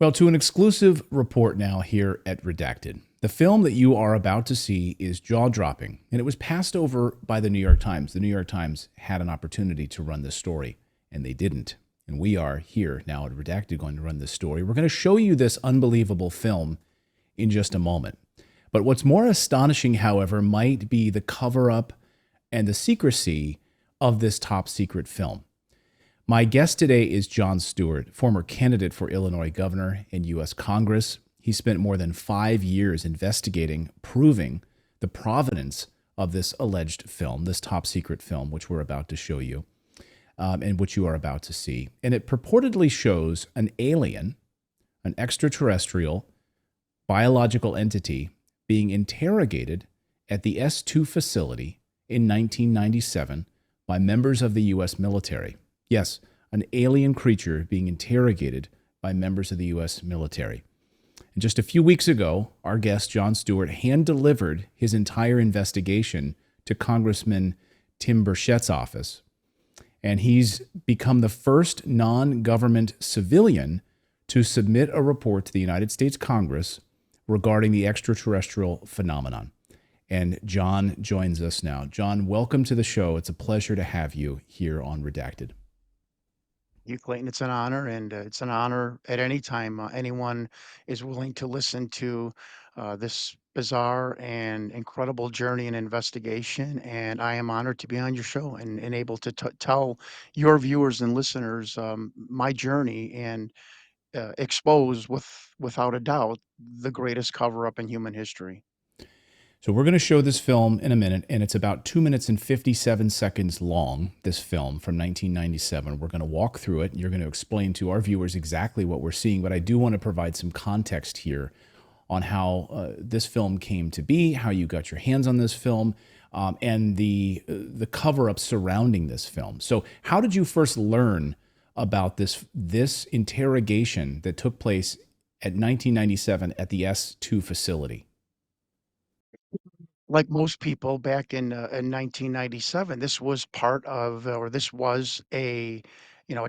Well, to an exclusive report now here at Redacted. The film that you are about to see is jaw dropping, and it was passed over by the New York Times. The New York Times had an opportunity to run this story, and they didn't. And we are here now at Redacted going to run this story. We're going to show you this unbelievable film in just a moment. But what's more astonishing, however, might be the cover up and the secrecy of this top secret film. My guest today is Jon Stewart, former candidate for Illinois governor and U.S. Congress. He spent more than 5 years investigating, proving the provenance of this alleged film, this top secret film, which we're about to show you, and which you are about to see. And it purportedly shows an alien, an extraterrestrial, biological entity being interrogated at the S2 facility in 1997 by members of the U.S. military. Yes, an alien creature being interrogated by members of the U.S. military. And just a few weeks ago, our guest, Jon Stewart, hand-delivered his entire investigation to Congressman Tim Burchett's office. And he's become the first non-government civilian to submit a report to the United States Congress regarding the extraterrestrial phenomenon. And Jon joins us now. Jon, welcome to the show. It's a pleasure to have you here on Redacted. You, Clayton. It's an honor, and it's an honor at any time anyone is willing to listen to this bizarre and incredible journey and investigation. And I am honored to be on your show and able to tell your viewers and listeners my journey and expose without a doubt the greatest cover up in human history. So we're going to show this film in a minute, and it's about 2 minutes and 57 seconds long, this film from 1997. We're going to walk through it, and you're going to explain to our viewers exactly what we're seeing, but I do want to provide some context here on how this film came to be, how you got your hands on this film, and the cover-up surrounding this film. So how did you first learn about this interrogation that took place at 1997 at the S2 facility? Like most people back in 1997, this was part of, or this was a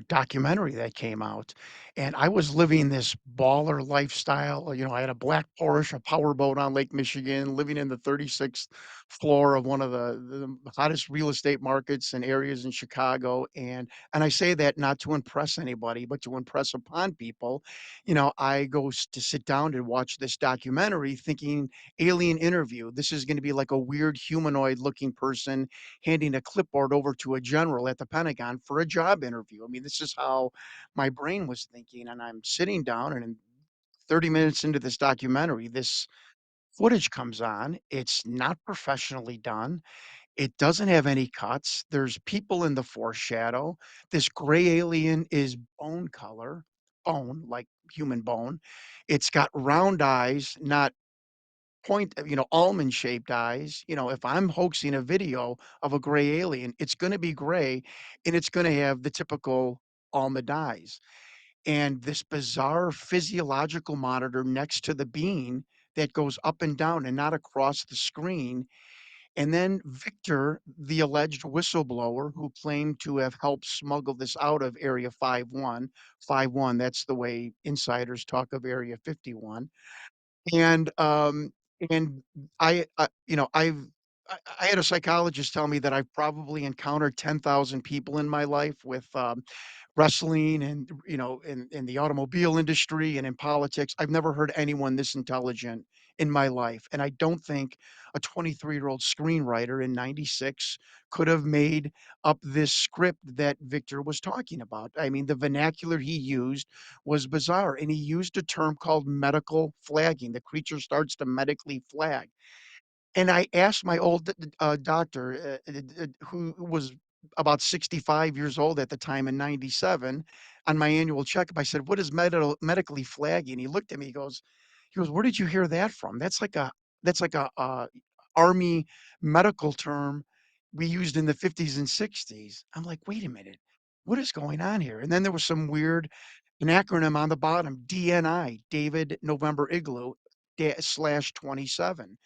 documentary that came out, and I was living this baller lifestyle. I had a black Porsche, a powerboat on Lake Michigan, living in the 36th floor of one of the hottest real estate markets and areas in Chicago, and I say that not to impress anybody, but to impress upon people. I go to sit down and watch this documentary thinking alien interview. This is going to be like a weird humanoid looking person handing a clipboard over to a general at the Pentagon for a job interview. I mean, this is how my brain was thinking. And I'm sitting down, and in 30 minutes into this documentary, this footage comes on. It's not professionally done. It doesn't have any cuts. There's people in the foreshadow. This gray alien is bone color, bone, like human bone. It's got round eyes, not almond-shaped eyes. If I'm hoaxing a video of a gray alien, it's gonna be gray, and it's gonna have the typical almond eyes. And this bizarre physiological monitor next to the bean that goes up and down and not across the screen. And then Victor, the alleged whistleblower who claimed to have helped smuggle this out of Area 51, that's the way insiders talk of Area 51. And, and I had a psychologist tell me that I've probably encountered 10,000 people in my life with, wrestling and, in the automobile industry and in politics. I've never heard anyone this intelligent in my life, and I don't think a 23-year-old screenwriter in '96 could have made up this script that Victor was talking about. I mean, the vernacular he used was bizarre, and he used a term called medical flagging. The creature starts to medically flag. And I asked my old doctor, who was about 65 years old at the time in '97, on my annual checkup. I said, "What is medically flagging?" He looked at me. He goes, "Where did you hear that from? That's like a army medical term we used in the '50s and '60s." I'm like, "Wait a minute, what is going on here?" And then there was some weird an acronym on the bottom, DNI, David November Igloo slash 27.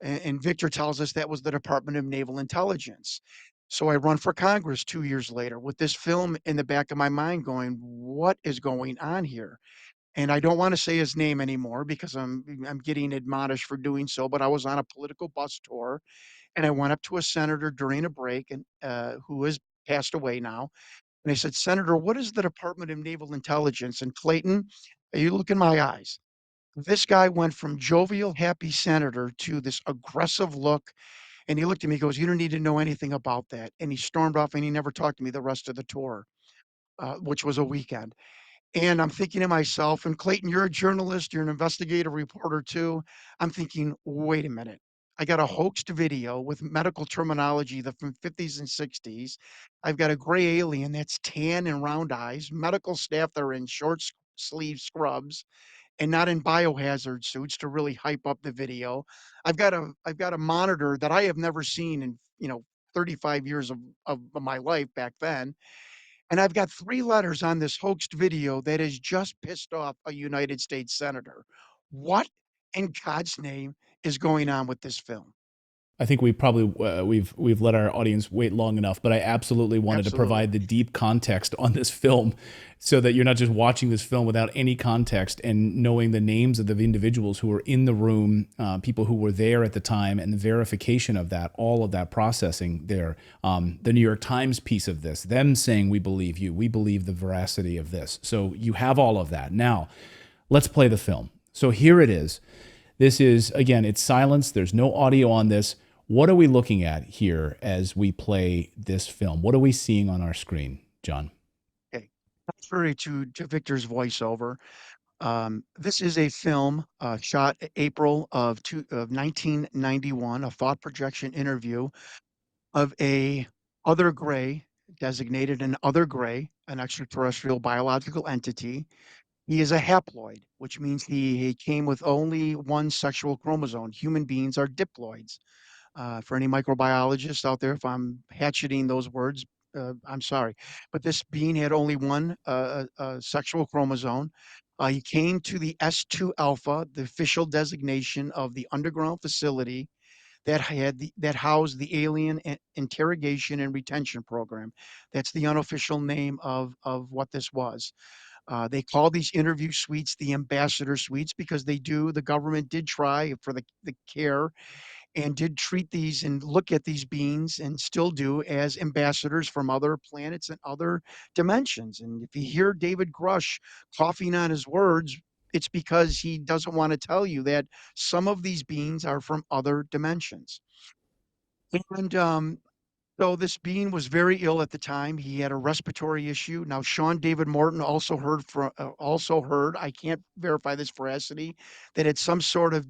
And Victor tells us that was the Department of Naval Intelligence. So I run for Congress 2 years later with this film in the back of my mind going, what is going on here? and I don't wanna say his name anymore because I'm getting admonished for doing so, but I was on a political bus tour, and I went up to a senator during a break and, who has passed away now, and I said, "Senator, what is the Department of Naval Intelligence?" And Clayton, you look in my eyes. This guy went from jovial, happy senator to this aggressive look, and he looked at me, he goes, "You don't need to know anything about that." And he stormed off and he never talked to me the rest of the tour, which was a weekend. And I'm thinking to myself, and Clayton, you're a journalist, you're an investigative reporter too. I'm thinking, wait a minute. I got a hoaxed video with medical terminology from 50s and 60s. I've got a gray alien that's tan and round eyes, medical staff that are in sleeve scrubs and not in biohazard suits to really hype up the video. I've got a monitor that I have never seen in, 35 years of my life back then, and I've got 3 letters on this hoaxed video that has just pissed off a United States senator. What in God's name is going on with this film? I think we probably we've let our audience wait long enough, but I absolutely wanted to Absolutely. provide the deep context on this film, so that you're not just watching this film without any context and knowing the names of the individuals who were in the room, people who were there at the time, and the verification of that, all of that processing there. The New York Times piece of this, them saying, "We believe you, we believe the veracity of this." So you have all of that. Now, let's play the film. So here it is. This is, again, it's silence. There's no audio on this. What are we looking at here as we play this film? What are we seeing on our screen, John? Okay. Contrary to Victor's voiceover, this is a film, shot April of 1991, a thought projection interview of a other gray, designated an other gray, an extraterrestrial biological entity. He is a haploid, which means he came with only one sexual chromosome. Human beings are diploids. For any microbiologists out there, if I'm hatcheting those words, I'm sorry. But this being had only one sexual chromosome. He came to the S2 alpha, the official designation of the underground facility that housed the alien interrogation and retention program. That's the unofficial name of what this was. They call these interview suites the ambassador suites because the government did try for the care and did treat these and look at these beings and still do as ambassadors from other planets and other dimensions. And if you hear David Grush coughing on his words, it's because he doesn't want to tell you that some of these beings are from other dimensions. And so this being was very ill at the time. He had a respiratory issue. Now, Sean David Morton also heard. I can't verify this veracity, that it's some sort of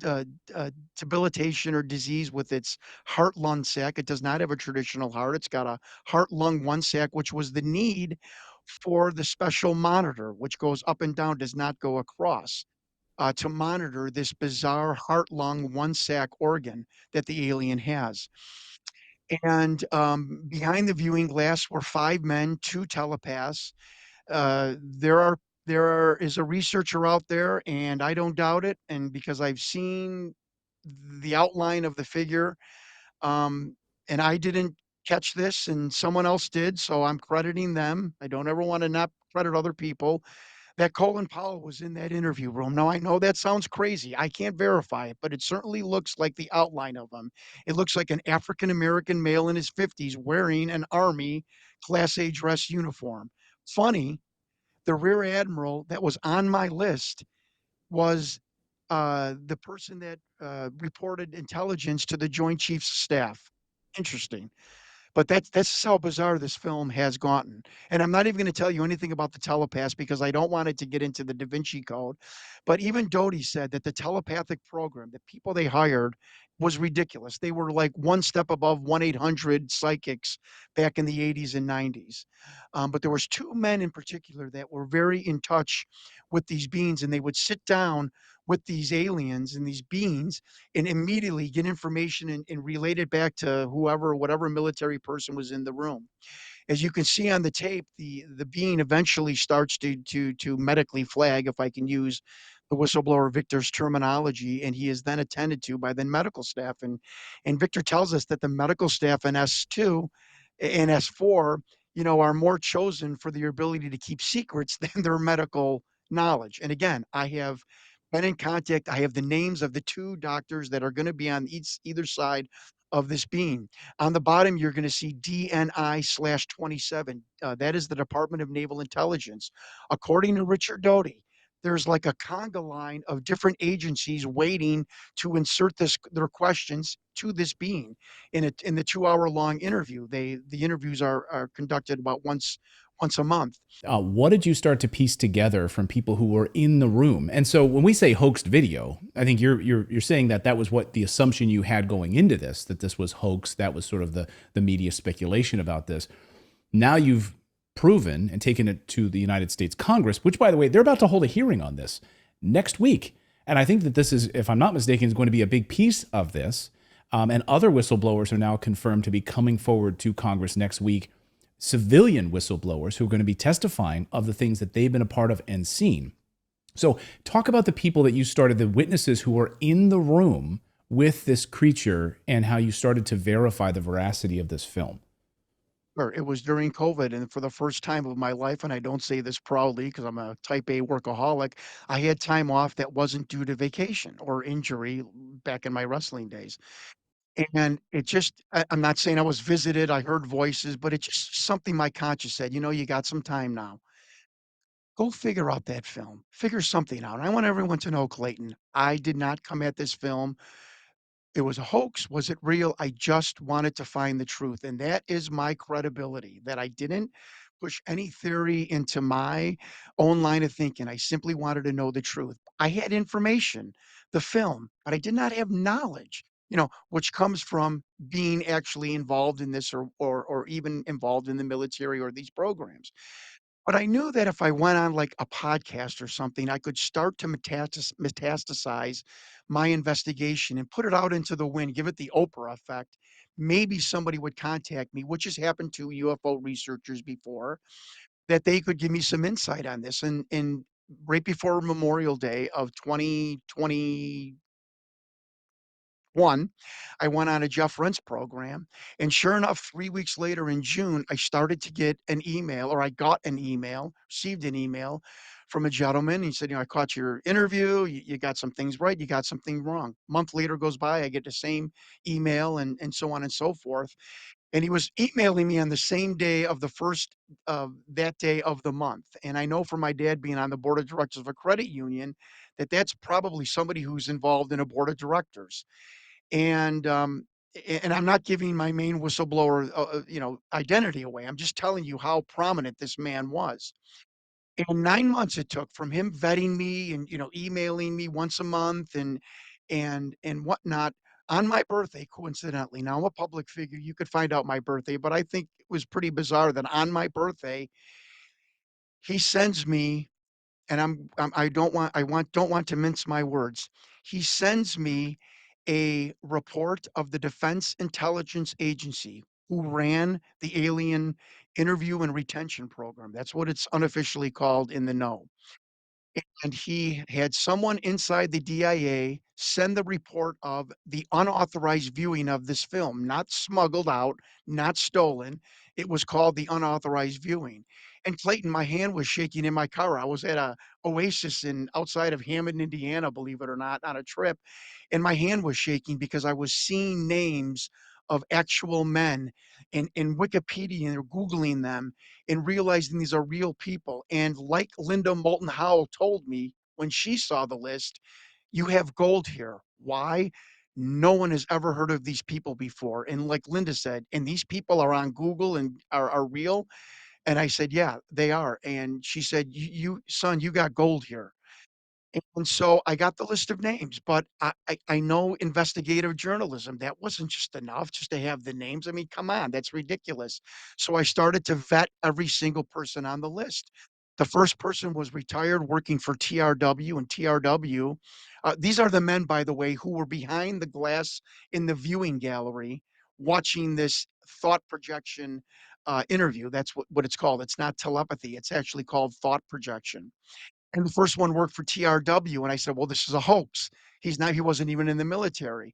debilitation or disease with its heart lung sac. It does not have a traditional heart. It's got a heart lung one sac, which was the need for the special monitor, which goes up and down, does not go across. To monitor this bizarre heart lung one sac organ that the alien has. And, behind the viewing glass were 5 men, 2 telepaths. There is a researcher out there, and I don't doubt it, and because I've seen the outline of the figure, and I didn't catch this, and someone else did, so I'm crediting them. I don't ever wanna not credit other people that Colin Powell was in that interview room. Now, I know that sounds crazy. I can't verify it, but it certainly looks like the outline of him. It looks like an African American male in his 50s wearing an Army Class A dress uniform. Funny, the Rear Admiral that was on my list was the person that reported intelligence to the Joint Chiefs of Staff. Interesting. But that's how bizarre this film has gotten, and I'm not even gonna tell you anything about the telepaths because I don't want it to get into the Da Vinci Code, but even Doty said that the telepathic program, the people they hired was ridiculous. They were like one step above 1-800 psychics back in the '80s and '90s. But there was 2 men in particular that were very in touch with these beings, and they would sit down with these aliens and these beings and immediately get information and relate it back to whatever military person was in the room. As you can see on the tape, the being eventually starts to medically flag, if I can use the whistleblower Victor's terminology, and he is then attended to by the medical staff. And Victor tells us that the medical staff in S2 and S4, are more chosen for their ability to keep secrets than their medical knowledge. And again, I have been in contact. I have the names of the 2 doctors that are gonna be on either side of this beam. On the bottom, you're gonna see DNI/27. That is the Department of Naval Intelligence. According to Richard Doty, there's like a conga line of different agencies waiting to insert their questions to this beam in the 2-hour-long interview. The interviews are conducted about once a month. What did you start to piece together from people who were in the room? And so when we say hoaxed video, I think you're saying that that was what the assumption you had going into this, that this was hoax. That was sort of the media speculation about this. Now you've proven and taken it to the United States Congress, which, by the way, they're about to hold a hearing on this next week. And I think that this is, if I'm not mistaken, is going to be a big piece of this. And other whistleblowers are now confirmed to be coming forward to Congress next week, civilian whistleblowers who are going to be testifying of the things that they've been a part of and seen. So talk about the people that you started, the witnesses who were in the room with this creature, and how you started to verify the veracity of this film. Sure, it was during COVID, and for the first time of my life, and I don't say this proudly because I'm a type A workaholic, I had time off that wasn't due to vacation or injury back in my wrestling days. And it just I'm not saying I was visited, I heard voices, but it's just something my conscience said, you got some time now. Go figure out that film. Figure something out. I want everyone to know, Clayton, I did not come at this film. It was a hoax. Was it real? I just wanted to find the truth. And that is my credibility, that I didn't push any theory into my own line of thinking. I simply wanted to know the truth. I had information, the film, but I did not have knowledge, which comes from being actually involved in this or even involved in the military or these programs. But I knew that if I went on like a podcast or something, I could start to metastasize my investigation and put it out into the wind, give it the Oprah effect. Maybe somebody would contact me, which has happened to UFO researchers before, that they could give me some insight on this. And right before Memorial Day of 2020 one, I went on a Jeff Rense program, and sure enough, 3 weeks later in June, I started to get an email, or I got an email, received an email from a gentleman. He said, "I caught your interview. You got some things right, you got something wrong." Month later goes by, I get the same email and so on and so forth. And he was emailing me on the same day of the first that day of the month. And I know from my dad being on the board of directors of a credit union that that's probably somebody who's involved in a board of directors. And, and I'm not giving my main whistleblower, identity away. I'm just telling you how prominent this man was. And 9 months it took from him vetting me and, emailing me once a month and whatnot on my birthday, coincidentally. Now I'm a public figure. You could find out my birthday, but I think it was pretty bizarre that on my birthday, he sends me and I don't want to mince my words. He sends me a report of the Defense Intelligence Agency who ran the alien interview and retention program. That's what it's unofficially called in the know. And he had someone inside the DIA send the report of the unauthorized viewing of this film, not smuggled out, not stolen. It was called the unauthorized viewing. And Clayton, my hand was shaking in my car. I was at a oasis in outside of Hammond, Indiana, believe it or not, on a trip, and my hand was shaking because I was seeing names of actual men in Wikipedia or Googling them and realizing these are real people. And like Linda Moulton Howe told me when she saw the list, you have gold here. Why? No one has ever heard of these people before. And like Linda said, and these people are on Google and are real. And I said, yeah, they are. And she said, son, you got gold here. And so I got the list of names, but I know investigative journalism. That wasn't just enough just to have the names. I mean, come on, that's ridiculous. So I started to vet every single person on the list. The first person was retired working for TRW, and TRW, these are the men, by the way, who were behind the glass in the viewing gallery watching this thought projection interview. That's what it's called. It's not telepathy, it's actually called thought projection. And the first one worked for TRW, and I said, "Well, this is a hoax. He wasn't even in the military."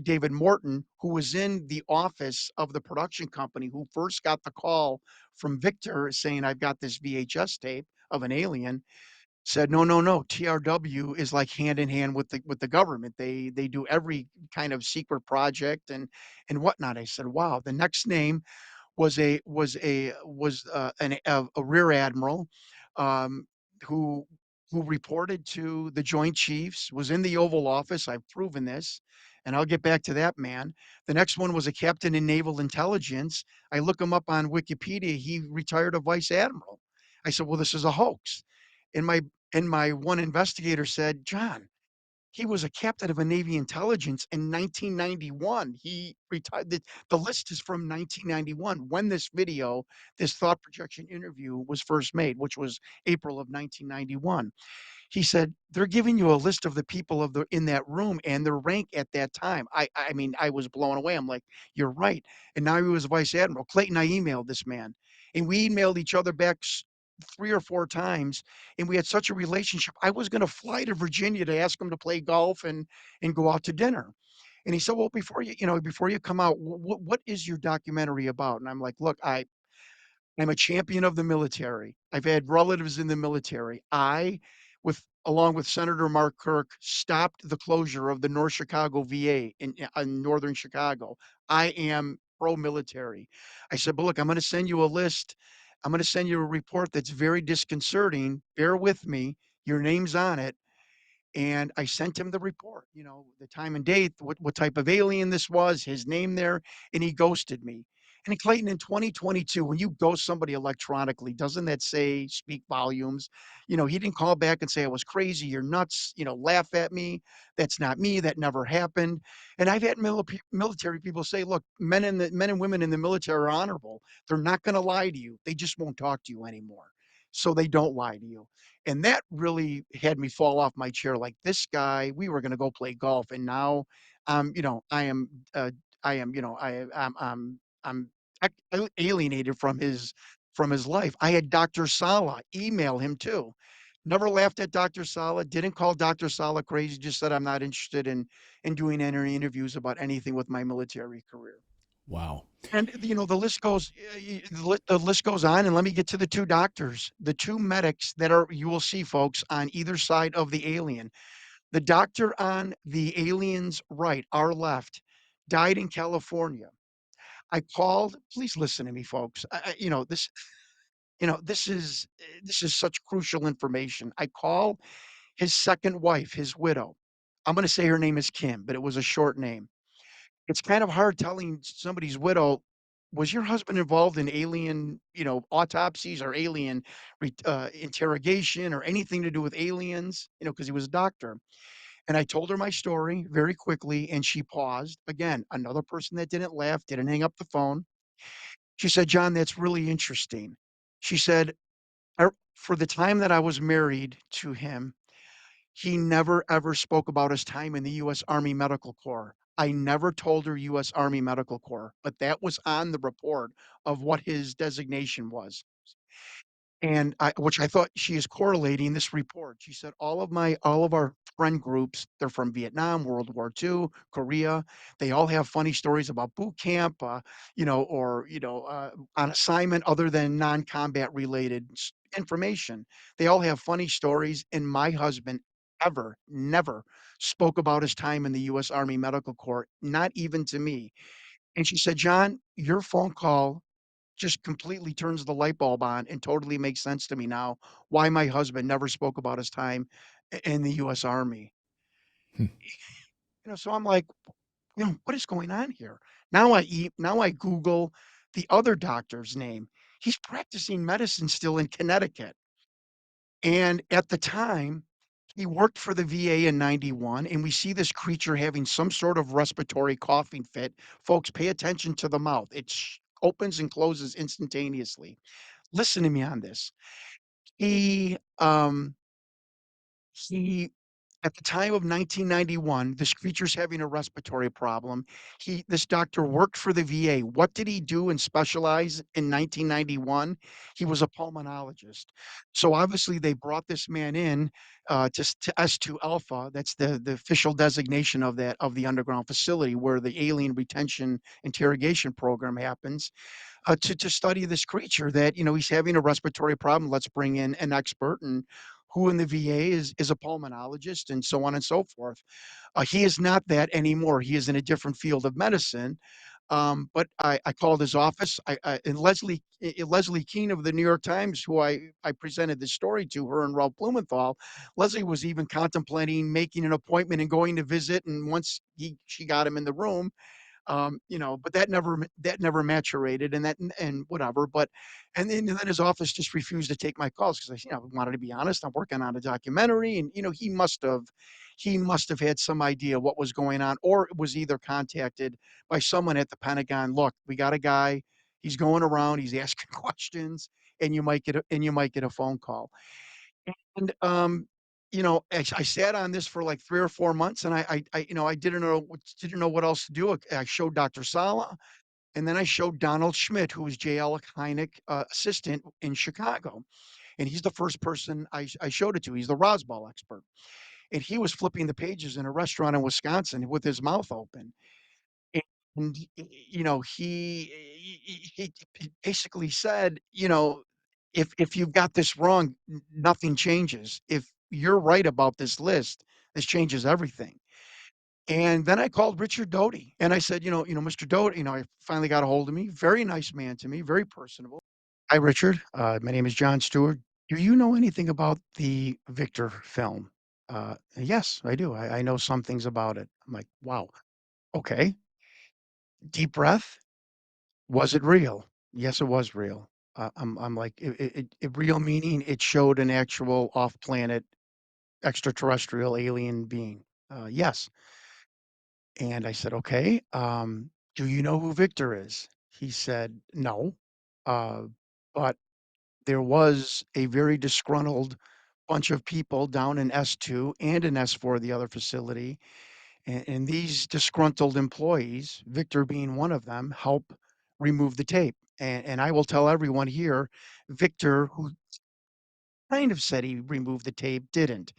David Morton, who was in the office of the production company, who first got the call from Victor saying, "I've got this VHS tape of an alien." said, "No, no, no. TRW is like hand in hand with the government. They do every kind of secret project and whatnot." I said, "Wow." The next name was a rear admiral, um, who reported to the Joint Chiefs, was in the Oval Office. I've proven this, and I'll get back to that man. The next one was a captain in naval intelligence. I look him up on Wikipedia. He retired a vice admiral. I said, "Well, this is a hoax." And my one investigator said, "John, he was a captain of a Navy intelligence in 1991. He retired. The list is from 1991 when this video, this thought projection interview was first made, which was April of 1991. He said, "They're giving you a list of the people of the in that room and their rank at that time." I mean, I was blown away. I'm like, "You're right." And now he was a vice admiral. Clayton, I emailed this man, and we emailed each other back 3 or 4 times, and we had such a relationship. I was gonna fly to Virginia to ask him to play golf and go out to dinner. And he said, "Well, before you come out, what is your documentary about?" And I'm like, "Look, I'm a champion of the military. I've had relatives in the military. Along with Senator Mark Kirk, stopped the closure of the North Chicago VA in northern Chicago. I am pro-military." I said, "But look, I'm going to send you a list. I'm going to send you a report that's very disconcerting. Bear with me. Your name's on it." And I sent him the report, the time and date, what type of alien this was, his name there, and he ghosted me. And Clayton, in 2022, when you ghost somebody electronically, doesn't that say speak volumes? He didn't call back and say I was crazy, you're nuts, laugh at me. That's not me. That never happened. And I've had military people say, look, men and women in the military are honorable. They're not going to lie to you. They just won't talk to you anymore. So they don't lie to you. And that really had me fall off my chair, like, this guy, we were gonna go play golf, and now, I am, I'm alienated from his life. I had Dr. Saleh email him too. Never laughed at Dr. Saleh, didn't call Dr. Saleh crazy, just said, "I'm not interested in doing any interviews about anything with my military career." Wow. And, the list goes the list goes on, and let me get to the 2 doctors, the 2 medics that are you will see, folks, on either side of the alien. The doctor on the alien's right, our left, died in California. I called please listen to me, folks. This is such crucial information. I call his 2nd wife, his widow. I'm gonna say her name is Kim, but it was a short name. It's kind of hard telling somebody's widow, "Was your husband involved in alien, autopsies or alien interrogation or anything to do with aliens?" Because he was a doctor. And I told her my story very quickly, and she paused. Again, another person that didn't laugh, didn't hang up the phone. She said, "John, that's really interesting." She said, For the time that I was married to him, he never ever spoke about his time in the US Army Medical Corps. I never told her US Army Medical Corps, but that was on the report of what his designation was. And which I thought she is correlating this report. She said, all of our friend groups, they're from Vietnam, World War II, Korea. They all have funny stories about boot camp, on assignment other than non-combat related information. They all have funny stories. And my husband never spoke about his time in the U.S. Army Medical Corps, not even to me. And she said, "John, your phone call just completely turns the light bulb on and totally makes sense to me now why my husband never spoke about his time in the US Army." Hmm. So I'm like, what is going on here? Now I Google the other doctor's name. He's practicing medicine still in Connecticut. And at the time, he worked for the VA in 91, and we see this creature having some sort of respiratory coughing fit. Folks, pay attention to the mouth. Opens and closes instantaneously. Listen to me on this. He, he at the time of 1991, this creature's having a respiratory problem. This doctor worked for the VA. What did he do and specialize in 1991? He was a pulmonologist. So obviously they brought this man in to S2 Alpha. That's the official designation of the underground facility where the alien retention interrogation program happens to study this creature that he's having a respiratory problem. Let's bring in an expert and who in the VA is a pulmonologist and so on and so forth. He is not that anymore. He is in a different field of medicine. But I called his office. And Leslie Keene of the New York Times, who I presented this story to, her and Ralph Blumenthal. Leslie was even contemplating making an appointment and going to visit. And once she got him in the room, but that never maturated, and whatever. But and then his office just refused to take my calls because wanted to be honest. I'm working on a documentary, and he must have had some idea what was going on, or was either contacted by someone at the Pentagon. Look, we got a guy. He's going around. He's asking questions, and you might get a phone call. And, I sat on this for like 3 or 4 months, and I didn't know what else to do. I showed Dr. Sala, and then I showed Donald Schmidt, who was J. Alec Hynek, assistant in Chicago, and he's the first person I showed it to. He's the Roswell expert, and he was flipping the pages in a restaurant in Wisconsin with his mouth open. And, he basically said, "If you've got this wrong, n nothing changes. If you're right about this list, this changes everything." And then I called Richard Doty, and I said, "Mr. Doty," I finally got a hold of me, very nice man to me, very personable. "Hi, Richard. My name is John Stewart. Do you know anything about the Victor film?" "Yes, I do. I know some things about it." I'm like, "Wow, okay." Deep breath. Was it real? Yes, it was real. I'm like, it real meaning it showed an actual off-planet extraterrestrial alien being. Yes. And I said, okay. Do you know who Victor is? He said, no. Uh, but there was a very disgruntled bunch of people down in S2 and in S4, the other facility. And these disgruntled employees, Victor being one of them, help remove the tape. And I will tell everyone here, Victor, who kind of said he removed the tape, didn't.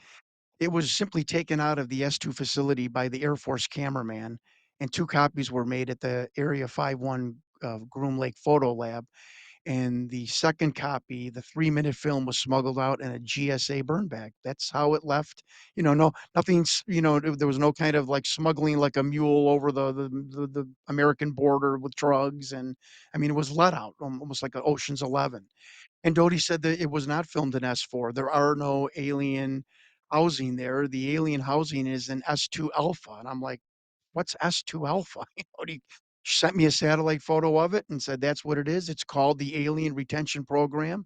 It was simply taken out of the S2 facility by the Air Force cameraman, and 2 copies were made at the Area 51 Groom Lake Photo Lab. And the second copy, the 3-minute film, was smuggled out in a GSA burn bag. That's how it left. No, nothing's, there was no kind of like smuggling like a mule over the American border with drugs. And I mean, it was let out almost like a Ocean's 11. And Doty said that it was not filmed in S4. There are no alien housing there. The alien housing is in S2 Alpha. And I'm like, what's S2 Alpha? He sent me a satellite photo of it and said, that's what it is. It's called the Alien Retention Program.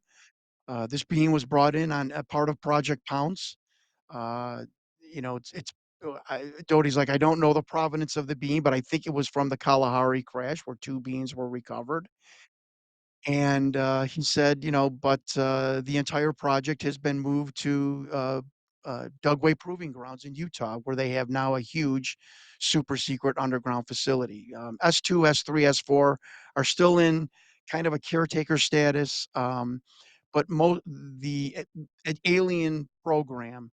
This being was brought in on a part of Project Pounce. Uh, Doty's like, I don't know the provenance of the being, but I think it was from the Kalahari crash where 2 beings were recovered. And, he said, the entire project has been moved to, Dugway Proving Grounds in Utah, where they have now a huge super secret underground facility. S2, S3, S4 are still in kind of a caretaker status, but the alien program,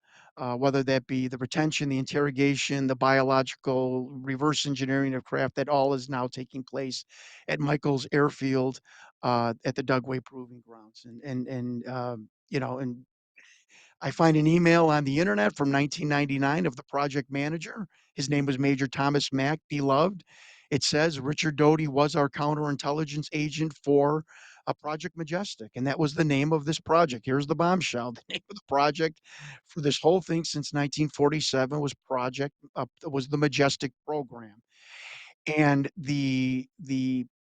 whether that be the retention, the interrogation, the biological reverse engineering of craft, that all is now taking place at Michael's Airfield, at the Dugway Proving Grounds. And I find an email on the internet from 1999 of the project manager. His name was Major Thomas Mack, beloved. It says Richard Doty was our counterintelligence agent for Project Majestic, and that was the name of this project. Here's the bombshell: the name of the project for this whole thing since 1947 was the Majestic program. And the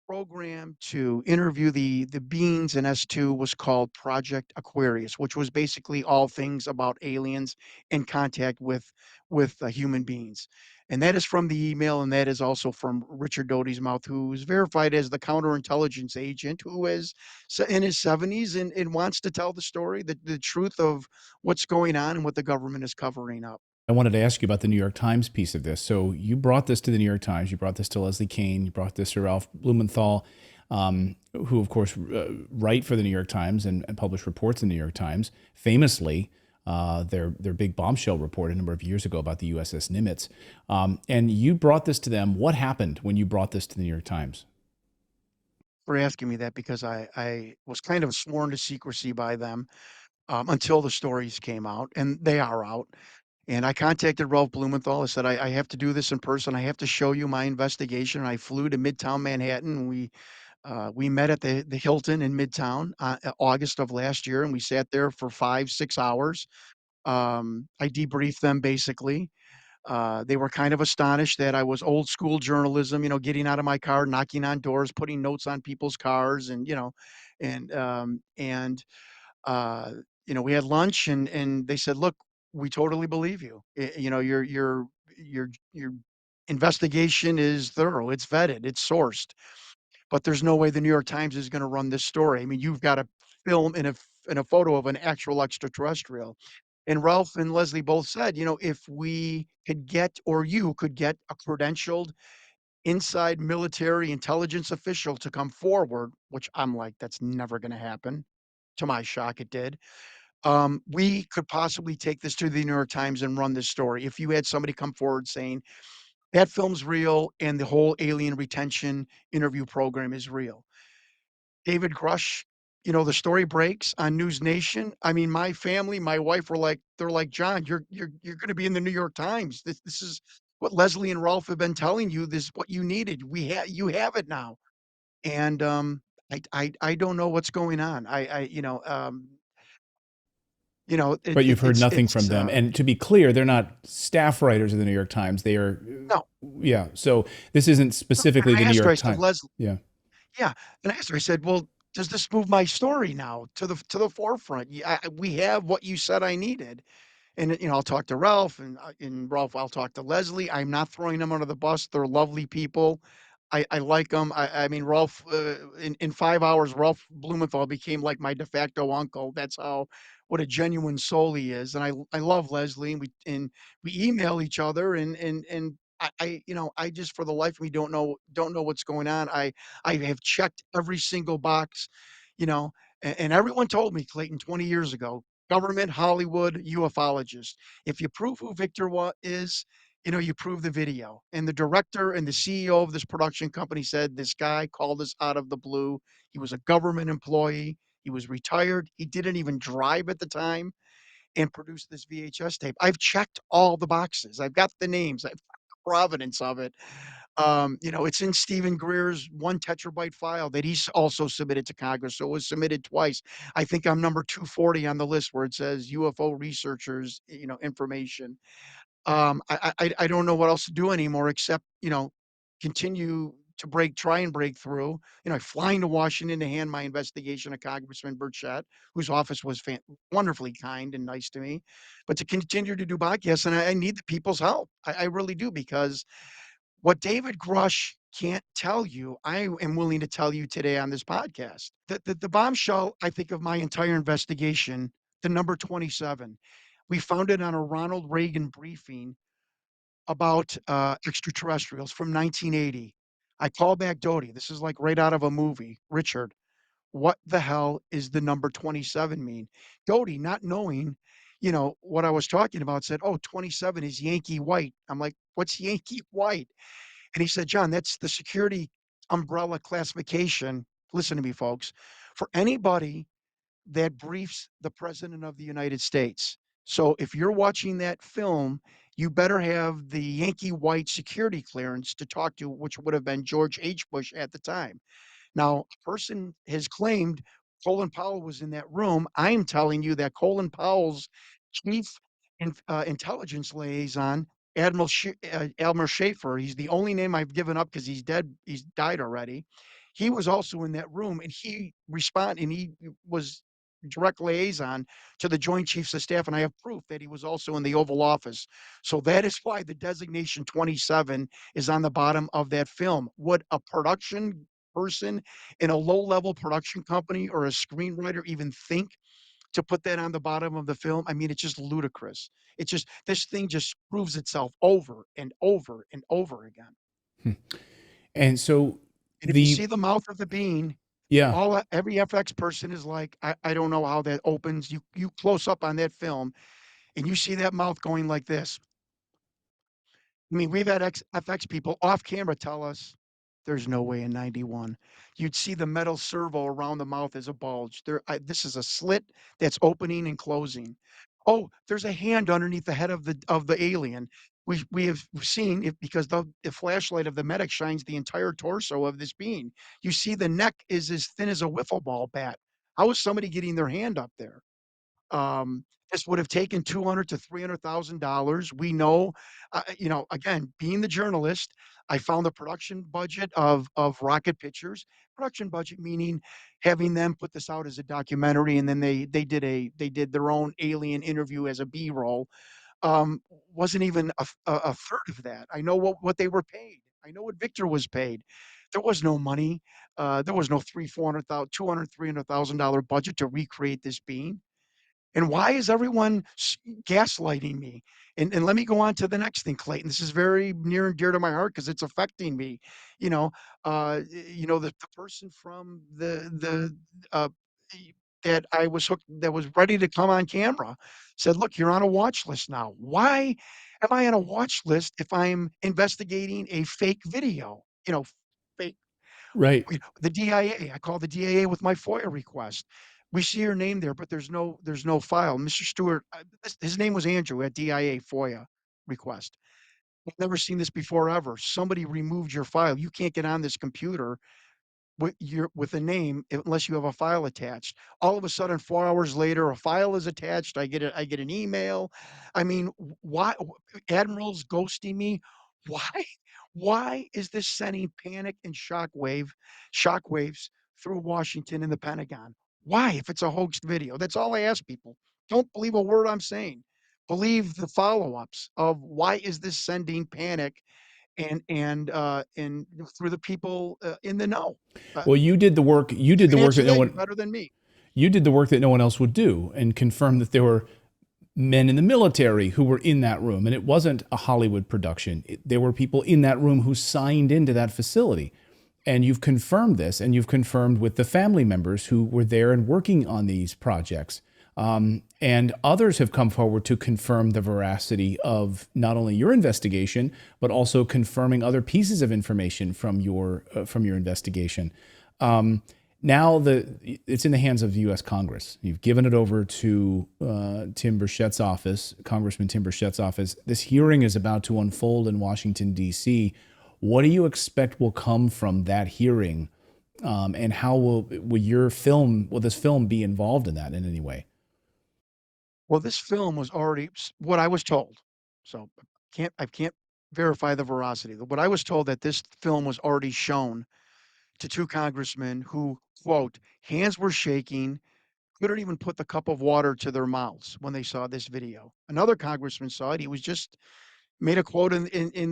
program to interview the beings in S2 was called Project Aquarius, which was basically all things about aliens in contact with human beings. And that is from the email, and that is also from Richard Doty's mouth, who is verified as the counterintelligence agent, who is in his 70s and wants to tell the story, the truth of what's going on and what the government is covering up. I wanted to ask you about the New York Times piece of this. So you brought this to the New York Times. You brought this to Leslie Kean. You brought this to Ralph Blumenthal, who, of course, write for the New York Times and publish reports in the New York Times. Famously, their big bombshell report a number of years ago about the USS Nimitz. And you brought this to them. What happened when you brought this to the New York Times? For asking me that, because I was kind of sworn to secrecy by them. until the stories came out, and they are out. And I contacted Ralph Blumenthal. I said, I have to do this in person. I have to show you my investigation." And I flew to Midtown Manhattan. We met at the Hilton in Midtown, August of last year, and we sat there for 5, 6 hours. I debriefed them basically. They were kind of astonished that I was old school journalism, getting out of my car, knocking on doors, putting notes on people's cars, and uh, we had lunch, and they said, "Look, we totally believe you. Your investigation is thorough, it's vetted, it's sourced, but there's no way the New York Times is going to run this story. I mean, you've got a film in a photo of an actual extraterrestrial." And Ralph and Leslie both said, if we could get, or you could get, a credentialed inside military intelligence official to come forward, which I'm like, that's never going to happen. To my shock, it did. We could possibly take this to the New York Times and run this story. If you had somebody come forward saying that film's real and the whole alien retention interview program is real. David Grush, the story breaks on News Nation. I mean, my family, my wife were like, they're like, "John, you're going to be in the New York Times. This is what Leslie and Rolf have been telling you. This is what you needed. You have it now." And I don't know what's going on. But you've heard nothing from it's them. And to be clear, they're not staff writers of the New York Times. They are, no. yeah. So this isn't No, specifically and the I New asked her. I York said, Times. "Leslie." Yeah. Yeah, and I asked her, I said, "Well, does this move my story now to the forefront? We have what you said I needed." And, I'll talk to Ralph, and Ralph, I'll talk to Leslie. I'm not throwing them under the bus. They're lovely people. I like them. I mean, Ralph, in 5 hours, Ralph Blumenthal became like my de facto uncle. That's how what a genuine soul he is. And I love Leslie, and we email each other, and I just, for the life of me, don't know what's going on. I have checked every single box, you know, and everyone told me, Clayton, 20 years ago, government, Hollywood, ufologist. If you prove who Victor is, you prove the video. And the director and the CEO of this production company said this guy called us out of the blue. He was a government employee. He was retired. He didn't even drive at the time, and produced this VHS tape. I've checked all the boxes. I've got the names. I've got the provenance of it. It's in Stephen Greer's 1 terabyte file that he's also submitted to Congress. So it was submitted twice. I think I'm number 240 on the list where it says UFO researchers, information. I don't know what else to do anymore except, continue to try and break through. Flying to Washington to hand my investigation to Congressman Burchett, whose office was wonderfully kind and nice to me, but to continue to do podcasts, and I need the people's help. I really do, because what David Grush can't tell you, I am willing to tell you today on this podcast. The bombshell, I think, of my entire investigation, the number 27, we found it on a Ronald Reagan briefing about extraterrestrials from 1980. I call back Doty. This is like right out of a movie. Richard, what the hell is the number 27 mean? Doty, not knowing, what I was talking about, said, "Oh, 27 is Yankee White." I'm like, "What's Yankee White?" And he said, "John, that's the security umbrella classification." Listen to me, folks. For anybody that briefs the president of the United States. So if you're watching that film, you better have the Yankee White security clearance to talk to, which would have been George H. Bush at the time. Now, a person has claimed Colin Powell was in that room. I am telling you that Colin Powell's chief intelligence liaison, Admiral Schaefer, he's the only name I've given up because he's dead. He's died already. He was also in that room, and he was direct liaison to the Joint Chiefs of Staff, and I have proof that he was also in the Oval Office. So that is why the designation 27 is on the bottom of that film. Would a production person in a low-level production company or a screenwriter even think to put that on the bottom of the film? I mean, it's just ludicrous. It's just, this thing just proves itself over and over and over again. Hmm. And so And if you the, see the mouth of the bean, yeah. every FX person is like, I don't know how that opens. You close up on that film and you see that mouth going like this. I mean, we've had FX people off camera tell us There's no way in '91. You'd see the metal servo around the mouth as a bulge. This is a slit that's opening and closing. Oh, there's a hand underneath the head of the alien. We have seen it because the flashlight of the medic shines the entire torso of this being. You see the neck is as thin as a wiffle ball bat. How is somebody getting their hand up there? This would have taken 200 to $300,000. We know, again, being the journalist, I found the production budget of Rocket Pictures. Production budget meaning having them put this out as a documentary, and then they did their own alien interview as a B-roll. Wasn't even a third of that. I know what they were paid. I know what Victor was paid. There was no money. There was no three, 400,000, 200, $300,000 budget to recreate this being. And why is everyone gaslighting me? And let me go on to the next thing, Clayton. This is very near and dear to my heart because it's affecting me. You know, the person from uh, that I was hooked that was ready to come on camera said, "Look, you're on a watch list now. Why am I on a watch list if I'm investigating a fake video? Fake Right. the DIA. I called the DIA with my FOIA request. We see your name there, but there's no file. Mr. Stewart, his name was Andrew at DIA FOIA request. I've never seen this before ever. Somebody removed your file. You can't get on this computer with a name unless you have a file attached. All of a sudden, 4 hours later, a file is attached. I get an email. I mean, why Admiral's ghosting me? Why? Why is this sending panic and shockwaves through Washington and the Pentagon? Why, if it's a hoaxed video? That's all I ask people. Don't believe a word I'm saying. Believe the follow-ups of why is this sending panic and through the people, in the know. Uh, Well, you did the work. You you did the can work answer that no that, you're one. better than me. You did the work that no one else would do, and confirmed that there were men in the military who were in that room, and it wasn't a Hollywood production. There were people in that room who signed into that facility, and you've confirmed this, and you've confirmed with the family members who were there and working on these projects. And others have come forward to confirm the veracity of not only your investigation, but also confirming other pieces of information from your investigation. Now it's in the hands of the U.S. Congress. You've given it over to Tim Burchett's office, Congressman Tim Burchett's office. This hearing is about to unfold in Washington, D.C. What do you expect will come from that hearing, and how will this film be involved in that in any way? Well, this film was already what I was told, so I can't verify the veracity. What I was told that this film was already shown to 2 congressmen who, quote, "Hands were shaking, couldn't even put the cup of water to their mouths when they saw this video." Another congressman saw it. He was just made a quote in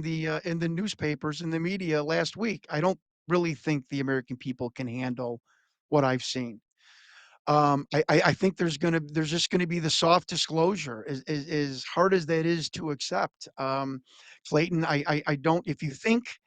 the newspapers, in the media last week. I don't really think the American people can handle what I've seen. I think there's just gonna be the soft disclosure, as hard as that is to accept. Clayton, I don't if you think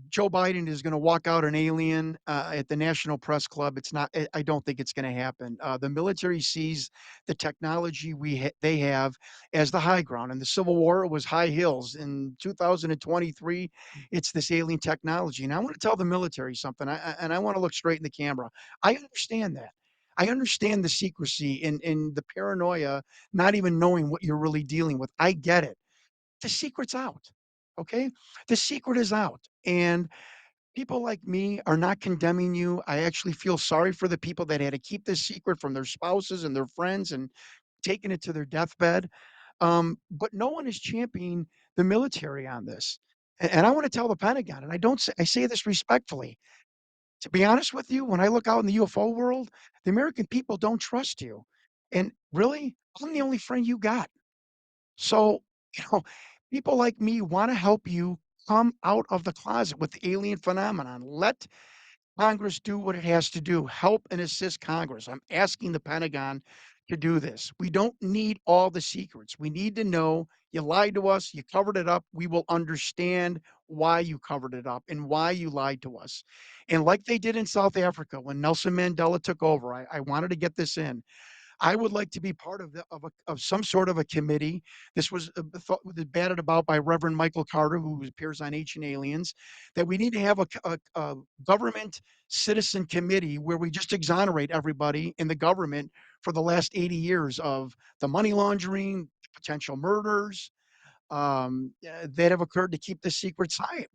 Joe Biden is going to walk out an alien at the National Press Club, it's not. I don't think it's going to happen. The military sees the technology they have as the high ground. In the Civil War, it was high hills. In 2023, it's this alien technology. And I want to tell the military something. And I want to look straight in the camera. I understand that. I understand the secrecy and the paranoia, not even knowing what you're really dealing with. I get it. The secret's out, okay? The secret is out, and people like me are not condemning you. I actually feel sorry for the people that had to keep this secret from their spouses and their friends and taking it to their deathbed. But no one is championing the military on this. And I want to tell the Pentagon, and I say this respectfully. To be honest with you, when I look out in the UFO world, the American people don't trust you. And really, I'm the only friend you got. So, you know, people like me want to help you come out of the closet with the alien phenomenon. Let Congress do what it has to do. Help and assist Congress. I'm asking the Pentagon to do this. We don't need all the secrets. We need to know you lied to us, you covered it up. We will understand why you covered it up and why you lied to us. And like they did in South Africa when Nelson Mandela took over, I wanted to get this in. I would like to be part of some sort of a committee. This was batted about by Reverend Michael Carter, who appears on Ancient Aliens, that we need to have a government citizen committee where we just exonerate everybody in the government for the last 80 years of the money laundering, potential murders, that have occurred to keep the secret silent.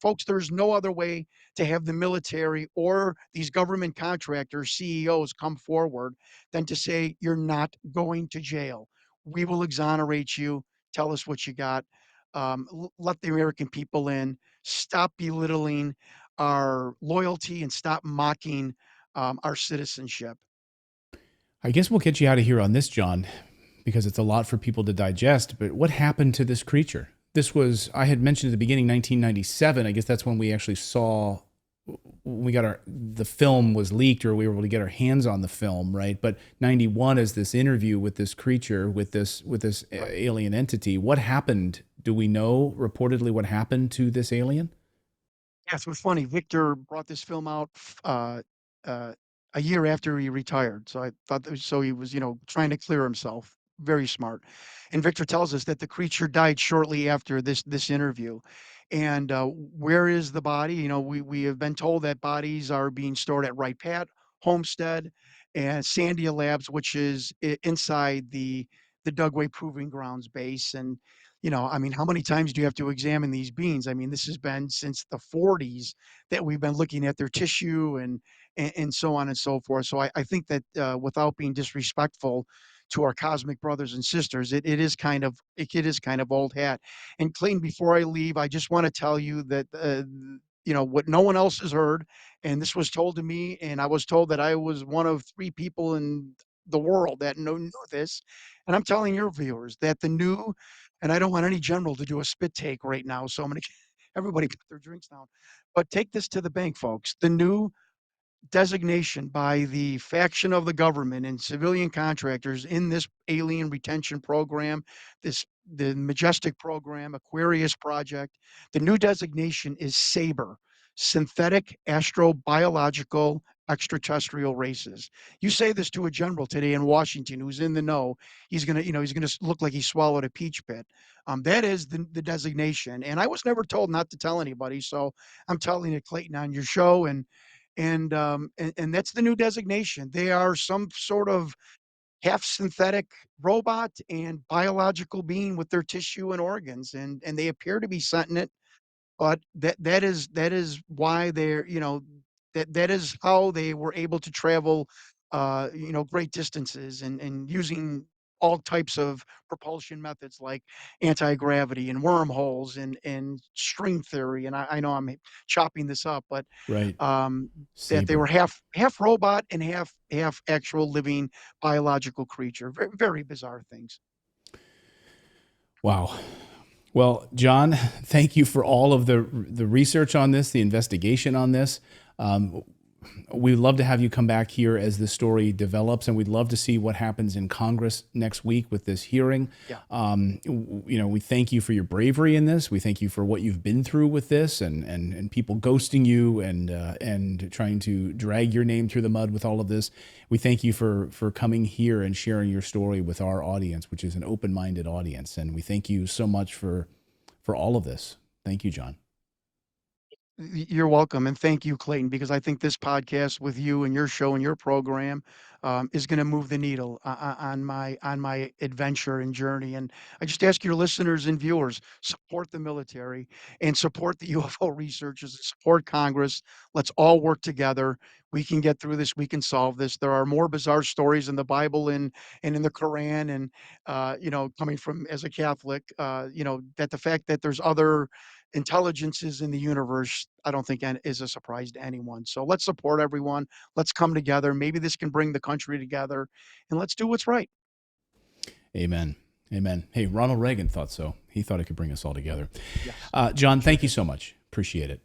Folks, there's no other way to have the military or these government contractors, CEOs, come forward than to say, you're not going to jail. We will exonerate you. Tell us what you got. Let the American people in. Stop belittling our loyalty and stop mocking our citizenship. I guess we'll get you out of here on this, John, because it's a lot for people to digest. But what happened to this creature? This was, I had mentioned at the beginning, 1997. I guess that's when we actually saw, when we got the film was leaked, or we were able to get our hands on the film, right? But 91 is this interview with this creature, with this Right. alien entity. What happened? Do we know reportedly what happened to this alien? Yeah, so it's funny. Victor brought this film out uh, a year after he retired. So I thought that so he was, trying to clear himself. Very smart. And Victor tells us that the creature died shortly after this interview. And where is the body? We have been told that bodies are being stored at Wright Pat, Homestead, and Sandia Labs, which is inside the Dugway Proving Grounds base. And I mean, how many times do you have to examine these beans? I mean, this has been since the 40s that we've been looking at their tissue and so on and so forth. So I think that without being disrespectful to our cosmic brothers and sisters, it is kind of old hat. And Clayton, before I leave, I just want to tell you that what no one else has heard, and this was told to me, and I was told that I was one of three people in the world that knew this. And I'm telling your viewers that the new and I don't want any general to do a spit take right now, so I'm gonna everybody put their drinks down. But take this to the bank, folks. The new designation by the faction of the government and civilian contractors in this alien retention program, the Majestic program, Aquarius project. The new designation is SABER, synthetic astrobiological extraterrestrial races. You say this to a general today in Washington who's in the know, he's gonna look like he swallowed a peach pit. That is the designation, and I was never told not to tell anybody, so I'm telling it, Clayton, on your show, and that's the new designation. They are some sort of half synthetic robot and biological being with their tissue and organs, and they appear to be sentient, but that is why they're that is how they were able to travel great distances and using all types of propulsion methods like anti-gravity and wormholes and string theory. And I know I'm chopping this up, but Right. um, that they were Saber. half robot and half actual living biological creature. Very, very bizarre things. Wow. Well, John, thank you for all of the research on this, the investigation on this. Um, we'd love to have you come back here as the story develops, and we'd love to see what happens in Congress next week with this hearing. Yeah. We thank you for your bravery in this. We thank you for what you've been through with this, and people ghosting you and trying to drag your name through the mud with all of this. We thank you for coming here and sharing your story with our audience, which is an open-minded audience, and we thank you so much for all of this. Thank you, John. You're welcome, and thank you, Clayton, because I think this podcast with you and your show and your program is going to move the needle on my adventure and journey. And I just ask your listeners and viewers, support the military and support the UFO researchers and support Congress. Let's all work together. We can get through this. We can solve this. There are more bizarre stories in the Bible and in the Quran, and coming from as a Catholic, that the fact that there's other intelligences in the universe, I don't think is a surprise to anyone. So let's support everyone. Let's come together. Maybe this can bring the country together, and let's do what's right. Amen. Amen. Hey, Ronald Reagan thought so. He thought it could bring us all together. Yes, John, sure thank you did. so much. Appreciate it.